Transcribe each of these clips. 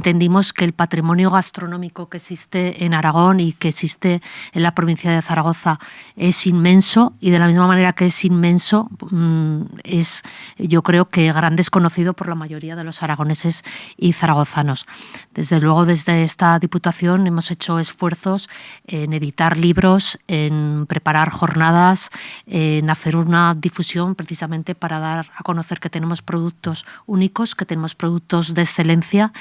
entendimos que el patrimonio gastronómico que existe en Aragón y que existe en la provincia de Zaragoza es inmenso, y de la misma manera que es inmenso, es, yo creo que gran desconocido por la mayoría de los aragoneses y zaragozanos. Desde luego, desde esta Diputación hemos hecho esfuerzos en editar libros, en preparar jornadas, en hacer una difusión precisamente para dar a conocer que tenemos productos únicos, que tenemos productos de excelencia,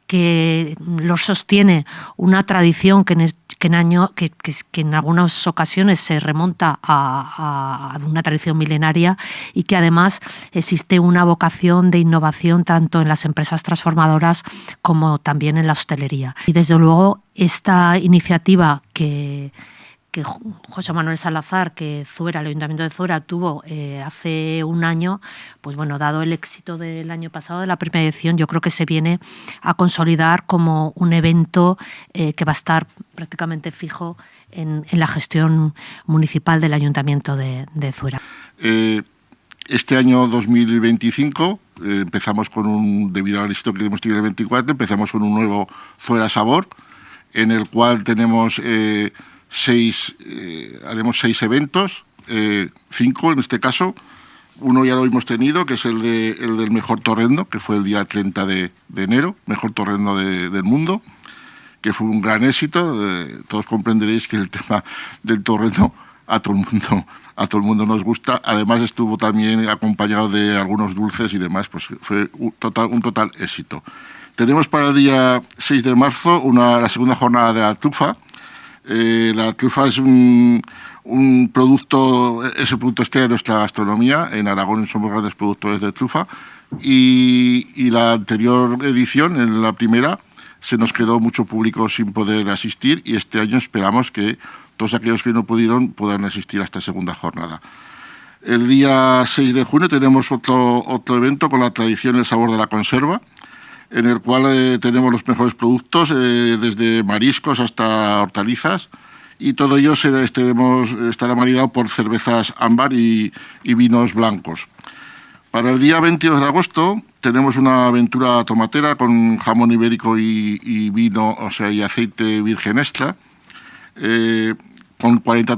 que los sostiene una tradición que en algunas ocasiones se remonta a una tradición milenaria, y que además existe una vocación de innovación tanto en las empresas transformadoras como también en la hostelería. Y desde luego esta iniciativa que José Manuel Salazar, que Zuera, el Ayuntamiento de Zuera, tuvo hace un año, pues bueno, dado el éxito del año pasado, de la primera edición, yo creo que se viene a consolidar como un evento que va a estar prácticamente fijo en la gestión municipal del Ayuntamiento de Zuera. Este año 2025 empezamos con debido al éxito que hemos tenido en el 24, empezamos con un nuevo Zuera Sabor, en el cual tenemos... haremos 6 eventos, 5 en este caso. Uno ya lo hemos tenido, que es el del mejor torrendo, que fue el día 30 de enero, mejor torrendo del mundo, que fue un gran éxito. Todos comprenderéis que el tema del torrendo a todo el mundo nos gusta. Además estuvo también acompañado de algunos dulces y demás, pues fue un total éxito. Tenemos para el día 6 de marzo la segunda jornada de la trufa. La trufa es el producto estrella de nuestra gastronomía. En Aragón somos grandes productores de trufa, y la anterior edición, en la primera, se nos quedó mucho público sin poder asistir, y este año esperamos que todos aquellos que no pudieron puedan asistir a esta segunda jornada. El día 6 de junio tenemos otro evento con la tradición y el sabor de la conserva, en el cual tenemos los mejores productos, desde mariscos hasta hortalizas, y todo ello estará maridado por cervezas ámbar y vinos blancos. Para el día 22 de agosto tenemos una aventura tomatera con jamón ibérico y vino, y aceite virgen extra, con 40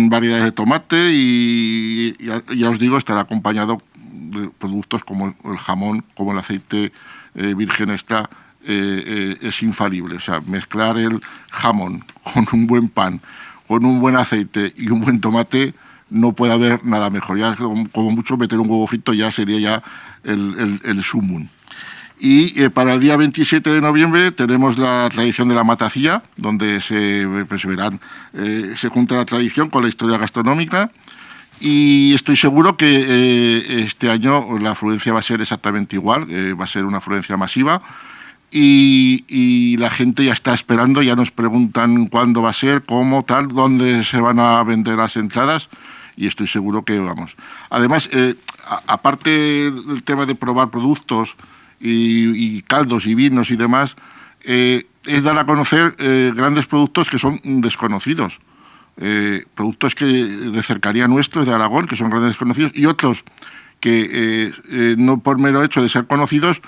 variedades de tomate, y ya os digo, estará acompañado de productos como el jamón, como el aceite virgen extra. Es infalible. Mezclar el jamón con un buen pan, con un buen aceite y un buen tomate, no puede haber nada mejor. Ya como mucho meter un huevo frito ya sería ya el sumum. Y para el día 27 de noviembre tenemos la tradición de la matacía, donde se junta la tradición con la historia gastronómica. Y estoy seguro que este año la afluencia va a ser exactamente igual, va a ser una afluencia masiva, y la gente ya está esperando, ya nos preguntan cuándo va a ser, cómo, tal, dónde se van a vender las entradas, y estoy seguro que vamos. Además, aparte del tema de probar productos y caldos y vinos y demás, es dar a conocer grandes productos que son desconocidos. Productos de cercanía nuestros, de Aragón, que son grandes desconocidos, y otros que no por mero hecho de ser conocidos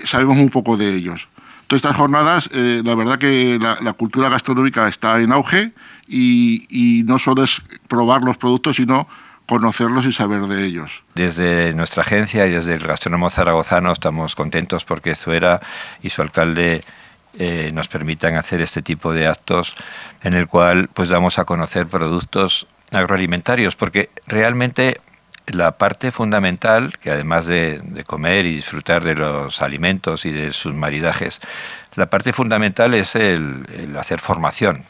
sabemos un poco de ellos. Todas estas jornadas, la verdad que la cultura gastronómica está en auge, y no solo es probar los productos, sino conocerlos y saber de ellos. Desde nuestra agencia y desde el Gastrónomo Zaragozano estamos contentos porque Zuera y su alcalde nos permitan hacer este tipo de actos en el cual pues damos a conocer productos agroalimentarios, porque realmente la parte fundamental, que además de comer y disfrutar de los alimentos y de sus maridajes, la parte fundamental es el hacer formación.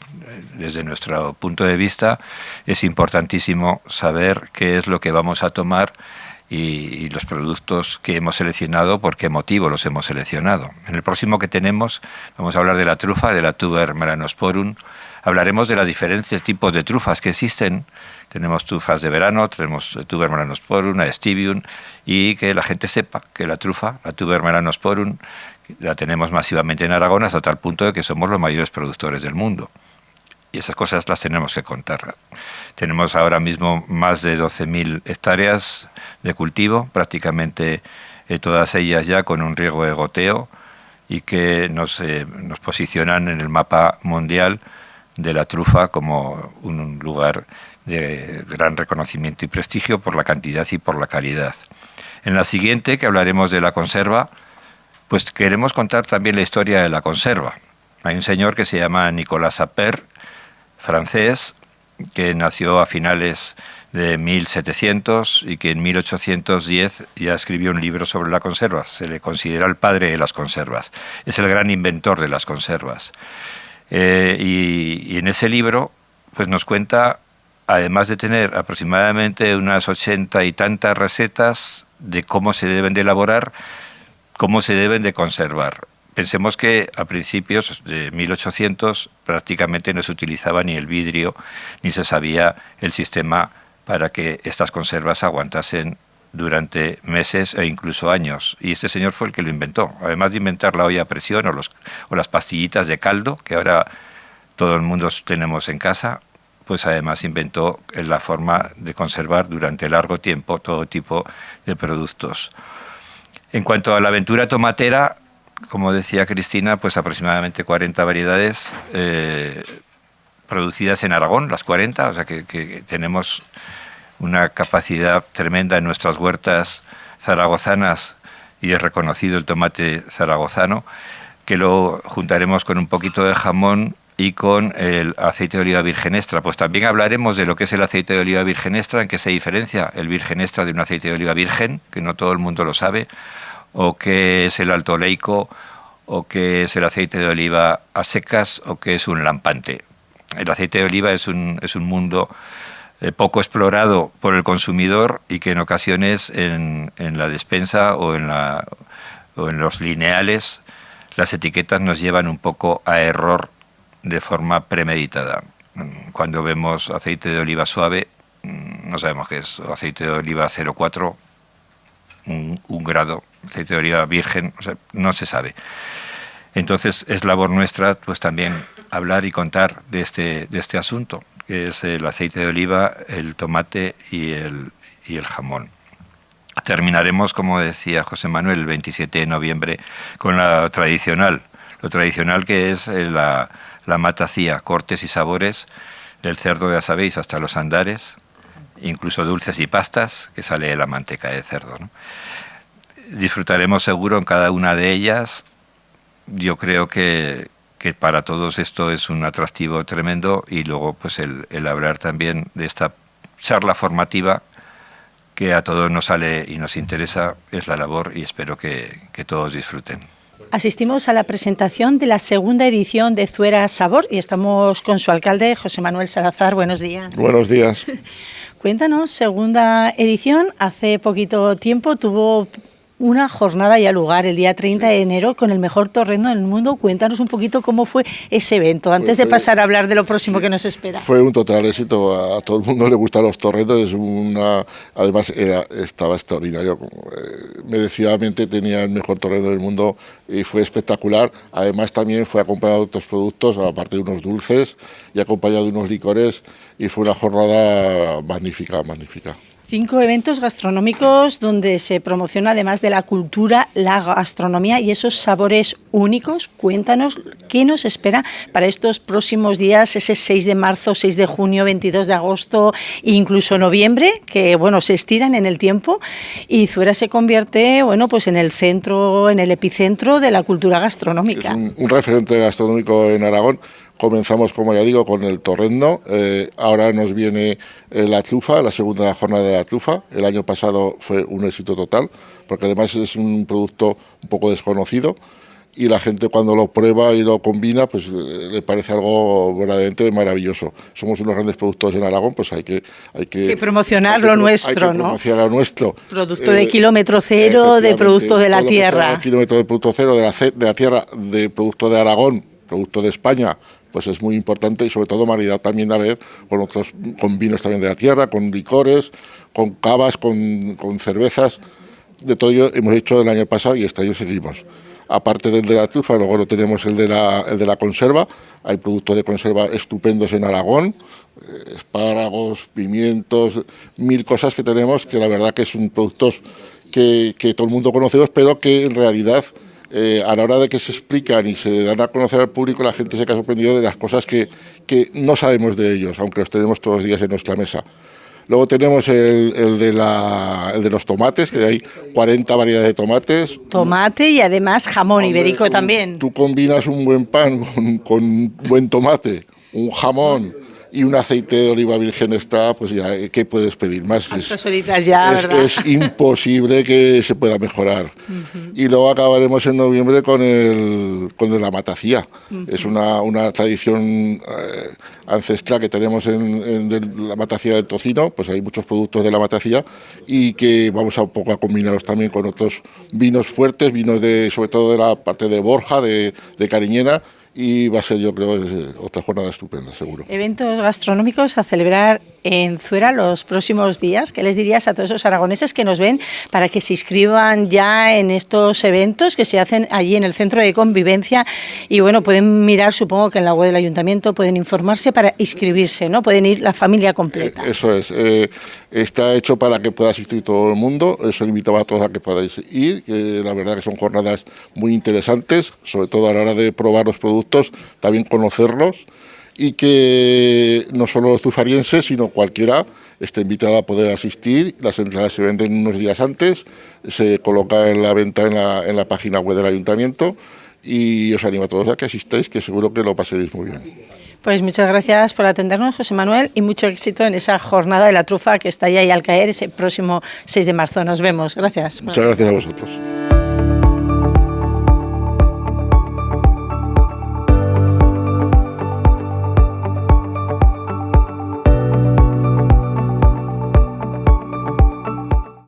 Desde nuestro punto de vista es importantísimo saber qué es lo que vamos a tomar y los productos que hemos seleccionado, por qué motivo los hemos seleccionado. En el próximo que tenemos vamos a hablar de la trufa, de la Tuber melanosporum. Hablaremos de los diferentes tipos de trufas que existen. Tenemos trufas de verano, tenemos Tuber melanosporum, Aestibium, y que la gente sepa que la trufa, la Tuber melanosporum, la tenemos masivamente en Aragón hasta tal punto de que somos los mayores productores del mundo. Y esas cosas las tenemos que contar. Tenemos ahora mismo más de 12.000 hectáreas de cultivo, prácticamente todas ellas ya con un riego de goteo, y que nos posicionan en el mapa mundial de la trufa como un lugar de gran reconocimiento y prestigio por la cantidad y por la calidad. En la siguiente, que hablaremos de la conserva, pues queremos contar también la historia de la conserva. Hay un señor que se llama Nicolas Appert, francés, que nació a finales de 1700 y que en 1810 ya escribió un libro sobre la conserva. Se le considera el padre de las conservas. Es el gran inventor de las conservas. Y en ese libro pues nos cuenta, además de tener aproximadamente unas 80 y tantas recetas de cómo se deben de elaborar, cómo se deben de conservar. Pensemos que a principios de 1800 prácticamente no se utilizaba ni el vidrio, ni se sabía el sistema para que estas conservas aguantasen durante meses e incluso años. Y este señor fue el que lo inventó. Además de inventar la olla a presión o las pastillitas de caldo, que ahora todo el mundo tenemos en casa, pues además inventó la forma de conservar durante largo tiempo todo tipo de productos. En cuanto a la aventura tomatera, como decía Cristina, pues aproximadamente 40 variedades producidas en Aragón, las 40, o sea que tenemos una capacidad tremenda en nuestras huertas zaragozanas y es reconocido el tomate zaragozano, que lo juntaremos con un poquito de jamón y con el aceite de oliva virgen extra. Pues también hablaremos de lo que es el aceite de oliva virgen extra, en qué se diferencia el virgen extra de un aceite de oliva virgen, que no todo el mundo lo sabe, o qué es el alto oleico, o qué es el aceite de oliva a secas, o qué es un lampante. El aceite de oliva es un mundo poco explorado por el consumidor y que en ocasiones en la despensa o en los lineales las etiquetas nos llevan un poco a error de forma premeditada. Cuando vemos aceite de oliva suave, no sabemos qué es, o aceite de oliva 0,4, un grado, aceite de oliva virgen, o sea, no se sabe. Entonces es labor nuestra pues también hablar y contar de este asunto, que es el aceite de oliva, el tomate y el jamón. Terminaremos, como decía José Manuel, el 27 de noviembre con lo tradicional que es la matacía, cortes y sabores del cerdo, ya sabéis, hasta los andares, incluso dulces y pastas, que sale de la manteca de cerdo, ¿no? Disfrutaremos seguro en cada una de ellas. Yo creo que para todos esto es un atractivo tremendo y luego pues el hablar también de esta charla formativa que a todos nos sale y nos interesa es la labor y espero que todos disfruten. Asistimos a la presentación de la segunda edición de Zuera Sabor y estamos con su alcalde, José Manuel Salazar. Buenos días. Buenos días. Cuéntanos, segunda edición, hace poquito tiempo tuvo una jornada ya lugar, el día 30 de enero, con el mejor torrendo del mundo. Cuéntanos un poquito cómo fue ese evento, antes de pasar a hablar de lo próximo que nos espera. Fue un total éxito, a todo el mundo le gustan los torrendos, además estaba extraordinario, merecidamente tenía el mejor torrendo del mundo y fue espectacular. Además también fue acompañado de otros productos, aparte de unos dulces y acompañado de unos licores, y fue una jornada magnífica. 5 eventos gastronómicos donde se promociona, además de la cultura, la gastronomía y esos sabores únicos. Cuéntanos qué nos espera para estos próximos días, ese 6 de marzo, 6 de junio, 22 de agosto e incluso noviembre, que bueno, se estiran en el tiempo y Zuera se convierte pues en el centro, en el epicentro de la cultura gastronómica. Es un referente gastronómico en Aragón. Comenzamos, como ya digo, con el torrendo. Ahora nos viene la trufa, la segunda jornada de la trufa. El año pasado fue un éxito total, porque además es un producto un poco desconocido y la gente cuando lo prueba y lo combina, pues le parece algo verdaderamente maravilloso. Somos unos grandes productores en Aragón, pues hay que promocionar lo nuestro, ¿no? Promocionar lo nuestro. Producto de kilómetro cero, de producto de la tierra. Kilómetro de producto cero de la tierra, de producto de Aragón, producto de España. Pues es muy importante y sobre todo maridar también a ver con vinos también de la tierra, con licores, con cavas, con cervezas. De todo ello hemos hecho el año pasado y este año seguimos. Aparte del de la trufa, luego lo tenemos el de la conserva. Hay productos de conserva estupendos en Aragón, espárragos, pimientos, 1000 cosas que tenemos, que la verdad que son productos que todo el mundo conocemos, pero que en realidad a la hora de que se explican y se dan a conocer al público, la gente se queda sorprendido de las cosas que no sabemos de ellos, aunque los tenemos todos los días en nuestra mesa. Luego tenemos el de los tomates, que hay 40 variedades de tomates. Tomate y además jamón ibérico también. Tú combinas un buen pan con buen tomate, un jamón y un aceite de oliva virgen extra, pues ya, ¿qué puedes pedir más? Estas horitas ya, ¿verdad? Es imposible que se pueda mejorar. Y luego acabaremos en noviembre con el de la matacía. Es una tradición ancestral que tenemos de la matacía del tocino, pues hay muchos productos de la matacía y que vamos a un poco a combinarlos también con otros vinos fuertes, vinos sobre todo de la parte de Borja, de Cariñena, y va a ser, yo creo, otra jornada estupenda, seguro. Eventos gastronómicos a celebrar en Zuera los próximos días. ¿Qué les dirías a todos esos aragoneses que nos ven para que se inscriban ya en estos eventos que se hacen allí en el Centro de Convivencia? Y bueno, pueden mirar, supongo que en la web del Ayuntamiento, pueden informarse para inscribirse, ¿no? Pueden ir la familia completa. Eso es. Está hecho para que pueda asistir todo el mundo. Eso invitaba a todos a que podáis ir. La verdad que son jornadas muy interesantes, sobre todo a la hora de probar los productos, también conocerlos, y que no solo los zufarienses, sino cualquiera está invitado a poder asistir. Las entradas se venden unos días antes, se coloca en la venta en la página web del Ayuntamiento, y os animo a todos a que asistáis, que seguro que lo pasaréis muy bien. Pues muchas gracias por atendernos, José Manuel, y mucho éxito en esa jornada de la trufa que está ya ahí al caer ese próximo 6 de marzo. Nos vemos. Gracias. Muchas gracias a vosotros.